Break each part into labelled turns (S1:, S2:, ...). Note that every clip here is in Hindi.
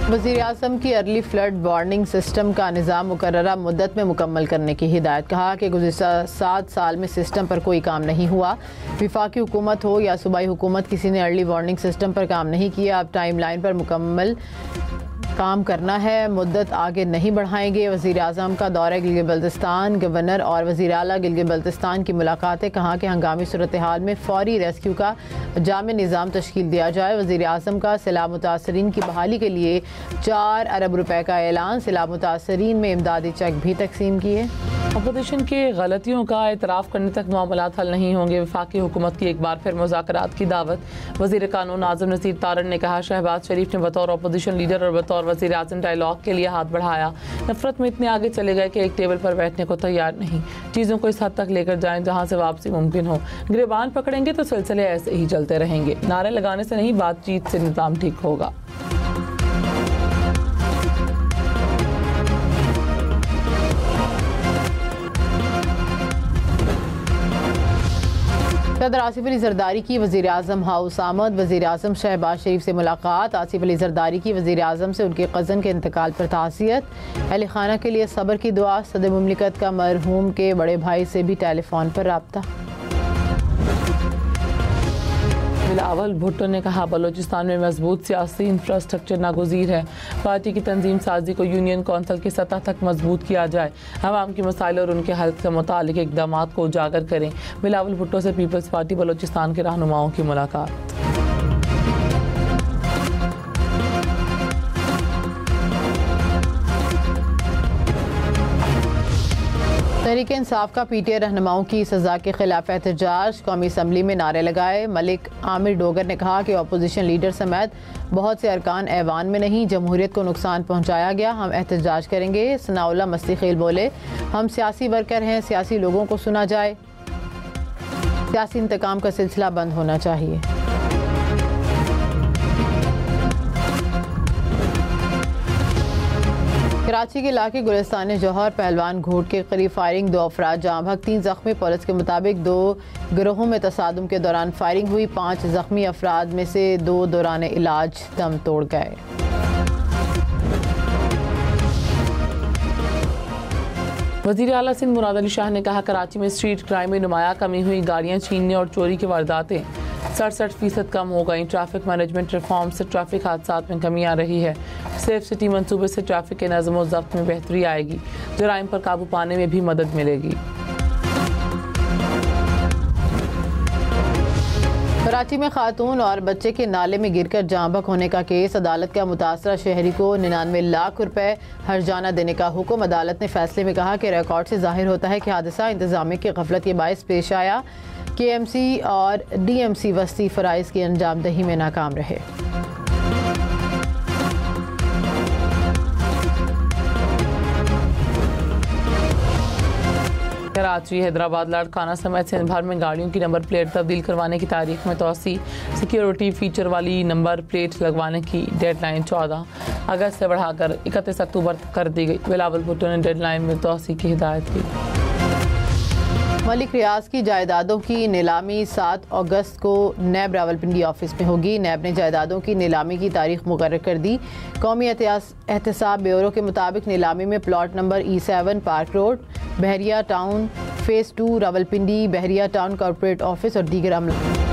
S1: वज़ीर-ए-आज़म की अर्ली फ्लड वार्निंग सिस्टम का निज़ाम मुकर्ररा मुद्दत में मुकम्मल करने की हिदायत। कहा कि गुज़िश्ता 7 साल में सिस्टम पर कोई काम नहीं हुआ। विफाकी हुकूमत हो या सूबाई हुकूमत, किसी ने अर्ली वार्निंग सिस्टम पर काम नहीं किया। अब टाइम लाइन पर मुकम्मल काम करना है, मुद्दत आगे नहीं बढ़ाएंगे। वज़ीर-ए-आज़म का दौरा गिलगित बल्तिस्तान, गवर्नर और वज़ीर आला गिलगित बल्तिस्तान की मुलाकातें। कहा कि हंगामी सूरत हाल में फौरी रेस्क्यू का जामे निज़ाम तश्कील दिया जाए। वज़ीर-ए-आज़म का सैलाब मुतासरीन की बहाली के लिए 4 अरब रुपए का ऐलान। सैलाब मुतासरीन में इमदादी चेक भी तकसीम किए।
S2: अपोजिशन की गलतियों का एतराफ़ करने तक मामलात हल नहीं होंगे। वफाकी हुकूमत की एक बार फिर मुज़ाकरात की दावत। वज़ीर कानून नाज़िम नसीर तारड़ ने कहा, शहबाज शरीफ ने बतौर अपोजिशन लीडर और बतौर वज़ीर आज़म डायलॉग के लिए हाथ बढ़ाया। नफरत में इतने आगे चले गए कि एक टेबल पर बैठने को तैयार नहीं। चीज़ों को इस हद तक लेकर जाएं जहाँ से वापसी मुमकिन हो। गिरबान पकड़ेंगे तो सिलसिले ऐसे ही चलते रहेंगे। नारे लगाने से नहीं, बातचीत से निज़ाम ठीक होगा।
S1: सदर आसिफ अली जरदारी की वज़ीर आज़म हाउस आमद। वज़ीर आज़म शहबाज शरीफ से मुलाकात। आसिफ अली जरदारी की वज़ीर आज़म से उनके कज़न के इंतकाल पर ताज़ियत। अहले खाना के लिए सब्र की दुआ। सदर मुमलिकत का मरहूम के बड़े भाई से भी टेलीफोन पर राब्ता।
S2: बिलावल भुट्टो ने कहा, बलोचिस्तान में मजबूत सियासी इंफ्रास्ट्रक्चर नागुज़ीर है। पार्टी की तंजीम साजी को यूनियन कौंसिल की सतह तक मजबूत किया जाए। अवाम के मसाइल और उनके हल से मुतालिक इक़दाम को उजागर करें। बिलावल भुट्टो से पीपल्स पार्टी बलोचिस्तान के रहनुमाओं की मुलाकात।
S1: तहरीक इंसाफ का पीटीआई रहनुमाओं की सजा के खिलाफ एहतजाज। कौमी असम्बली में नारे लगाए। मलिक आमिर डोगर ने कहा कि अपोजिशन लीडर समेत बहुत से अरकान ऐवान में नहीं, जमहूरियत को नुकसान पहुँचाया गया, हम एहतजाज करेंगे। सनाउल्लाह मस्तीखेल बोले, हम सियासी वर्कर हैं, सियासी लोगों को सुना जाए। सियासी इंतकाम का सिलसिला बंद होना चाहिए। कराची के इलाके गुलिस्तान जौहर पहलवान घोट के करीब फायरिंग, 2 अफराद जहाँ भग, 3 जख्मी। पुलिस के मुताबिक 2 गिरोहों में तसादुम के दौरान फायरिंग हुई। 5 जख्मी अफराद में से 2 दौरान इलाज दम तोड़ गए।
S2: वज़ीर आला सिंध मुराद अली शाह ने कहा, कराची में स्ट्रीट क्राइम में नुमाया कमी हुई। गाड़ियाँ छीनने और चोरी की वारदातें 67% कम हो गई। ट्रैफिक मैनेजमेंट रिफॉर्म से ट्रैफिक हादसात में कमी आ रही है। सेफ सिटी मंसूबे से ट्रैफिक के नज़्म व ज़ब्त में बेहतरी आएगी। जराइम पर काबू पाने में भी मदद मिलेगी।
S1: कराची में खातून और बच्चे के नाले में गिरकर जाँ बहक होने का केस। अदालत का मुतासरा शहरी को 99 लाख रुपए हर्जाना देने का हुक्म। अदालत ने फैसले में कहा कि रिकॉर्ड से जाहिर होता है कि हादसा इंतजामिया की गफलत के बायस पेश आया। KMC और DMC वस्ती फ़राइज़ की अंजामदही में नाकाम रहे।
S2: कराची, हैदराबाद, लाड़काना समेत सिंध भर में गाड़ियों की नंबर प्लेट तब्दील करवाने की तारीख में तोसी। सिक्योरिटी फीचर वाली नंबर प्लेट लगवाने की डेडलाइन 14 अगस्त से बढ़ाकर 31 अक्टूबर तक कर दी गई। बिलावल भुट्टो ने डेडलाइन में तोसी की हिदायत की।
S1: मलिक रियाज की जायदादों की नीलामी 7 अगस्त को नैब रावलपिंडी ऑफिस में होगी। नैब ने जायदादों की नीलामी की तारीख मुकर्रर कर दी। कौमी एहतसाब ब्यूरो के मुताबिक नीलामी में plot number E7 park road, Bahria town, phase 2 Rawalpindi, Bahria town corporate office और दीगर अमला।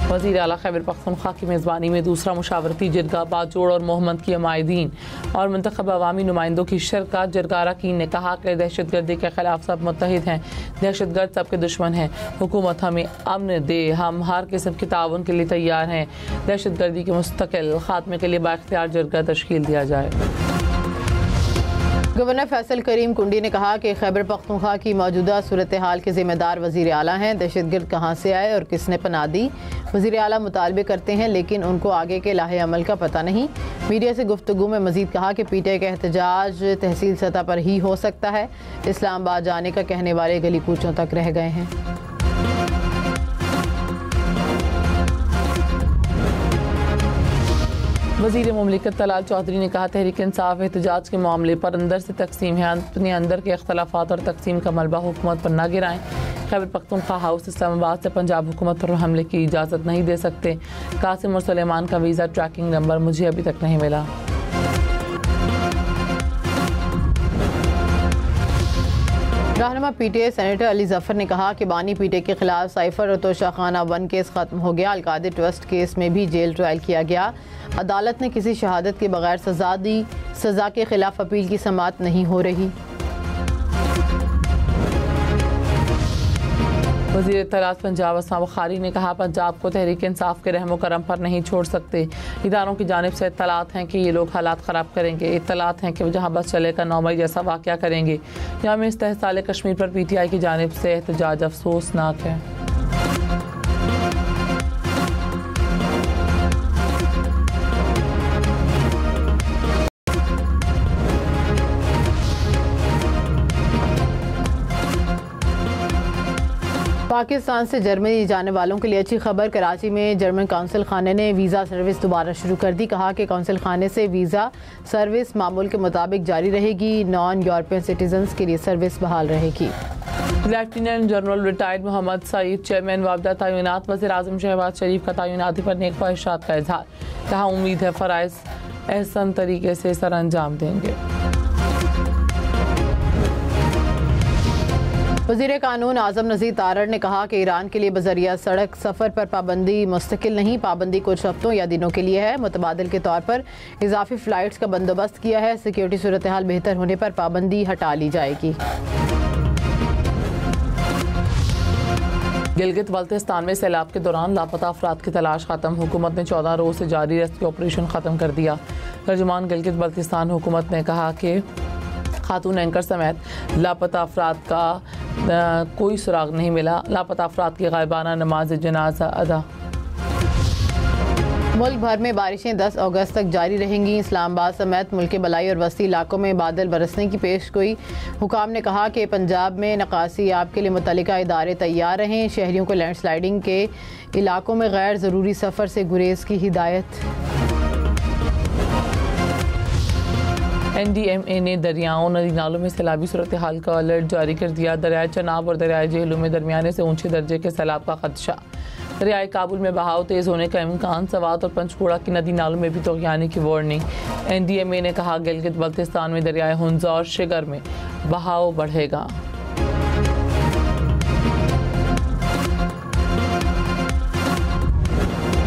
S2: वज़ीर आला खैबर पख्तूनख्वा की मेज़बानी में दूसरा मुशावरती जरगा बाजोड़ और मोहम्मद की अमायदीन और मुंतखब अवामी नुमाइंदों की शिरकत। जरगा अरकान ने कहा कि दहशतगर्दी के खिलाफ सब मुत्तहिद हैं। दहशतगर्द सबके दुश्मन हैं। हुकूमत हमें अमन दे, हम हर किस्म के ताउन के लिए तैयार हैं। दहशतगर्दी के मुस्तकिल खात्मे के लिए बाख्तियार जरगा तश्कील दिया जाए।
S1: गवर्नर फैसल करीम कुंडी ने कहा कि खैबर पख्तूनख्वा की मौजूदा सूरत हाल के जिम्मेदार वज़ीर आला हैं। दहशतगर्द कहाँ से आए और किसने पनाह दी? वज़ीर आला मुतालबे करते हैं लेकिन उनको आगे के लाहे अमल का पता नहीं। मीडिया से गुफ्तगू में मजीद कहा कि PTI का एहतजाज तहसील सतह पर ही हो सकता है। इस्लामाबाद जाने का कहने वाले गली कूचों तक रह गए हैं।
S2: वज़ीर मुमलिकत तलाल चौधरी ने कहा, तहरीक इंसाफ एहतजाज के मामले पर अंदर से तकसीम है। अपने अंदर के अख्तलाफात और तकसीम का मलबा हुकूमत पर न गिराएं। खैबर पख्तूनख्वा हाउस इस्लामाबाद से पंजाब हुकूमत पर हमले की इजाज़त नहीं दे सकते। कासिम और सुलेमान का वीज़ा ट्रैकिंग नंबर मुझे अभी तक नहीं मिला।
S1: रहनुमा पीटीआई सेनेटर अली जफर ने कहा कि बानी पीटीआई के खिलाफ साइफर और तोशाखाना 1 केस खत्म हो गया। अलकादे ट्रस्ट केस में भी जेल ट्रायल किया गया। अदालत ने किसी शहादत के बगैर सजा दी। सजा के खिलाफ अपील की समाअत नहीं हो रही।
S2: वज़ीर इत्तलात पंजाब असमा बुखारी ने कहा, पंजाब को तहरीक इंसाफ के रहमो करम पर नहीं छोड़ सकते। इदारों की जानिब से इत्तलात हैं कि ये लोग हालात ख़राब करेंगे। इत्तलात हैं कि जहाँ बस चलेगा 9 मई जैसा वाक़या करेंगे। यहाँ में इस्तेहसाल कश्मीर पर पीटीआई की जानिब से एहतजाज अफसोसनाक है।
S1: पाकिस्तान से जर्मनी जाने वालों के लिए अच्छी खबर। कराची में जर्मन काउंसिल खाने ने वीज़ा सर्विस दोबारा शुरू कर दी। कहा कि काउंसिल खाने से वीज़ा सर्विस मामूल के मुताबिक जारी रहेगी। नॉन यूरोपियन सिटीजन्स के लिए सर्विस बहाल रहेगी।
S2: Lieutenant general retired Mohammad Saeed chairman वाबदा तयनात। वज़ीर आज़म शहबाज शरीफ का तयनाती पर नेक ख्वाहिशात का इजहार। कहा, उम्मीद है फ़राइज़ एहसन तरीके से सर अंजाम देंगे।
S1: वज़ीर कानून आज़म नज़ीर तारड़ ने कहा कि ईरान के लिए बज़रिया सड़क सफ़र पर पाबंदी मुस्तकिल नहीं, पाबंदी कुछ हफ्तों या दिनों के लिए है। मुतबादिल के तौर पर इजाफी फ़्लाइट्स का बंदोबस्त किया है। सिक्योरिटी सूरत हाल बेहतर होने पर पाबंदी हटा ली जाएगी।
S2: गिलगित बल्तिस्तान में सैलाब के दौरान लापता अफराद की तलाश खत्म। हुकूमत ने 14 रोज से जारी रेस्क्यू ऑपरेशन ख़त्म कर दिया। तर्जुमान गिलगित बल्तिस्तान हुकूमत ने कहा कि खातून एंकर समेत लापता अफराद का कोई सुराग नहीं मिला। लापता अफराद की गायबाना नमाज जनाजा अदा।
S1: मुल्क भर में बारिशें 10 अगस्त तक जारी रहेंगी। इस्लामाबाद समेत मुल्क के बलाई और वस्ती इलाकों में बादल बरसने की पेशगोई। हुकाम ने कहा कि पंजाब में नकासी आब के लिए मुतल्लिका इदारे तैयार रहें। शहरियों को लैंडस्लाइडिंग के इलाकों में गैर ज़रूरी सफ़र से गुरेज की हिदायत।
S2: NDMA ने दरियाओं नदी नालों में सैलाबी सूरत हाल का अलर्ट जारी कर दिया। दरियाए चनाब और दरियाए जेहलू में दरमियाने से ऊंचे दर्जे के सैलाब का खदशा। दरियाए काबुल में बहाव तेज़ होने का इम्कान। सवात और पंचकूड़ा की नदी नालों में भी तौगियानी की वार्निंग। NDMA ने कहा, गिलगित बल्तिस्तान में दरियाए हुंजा और शिगर में बहाव बढ़ेगा।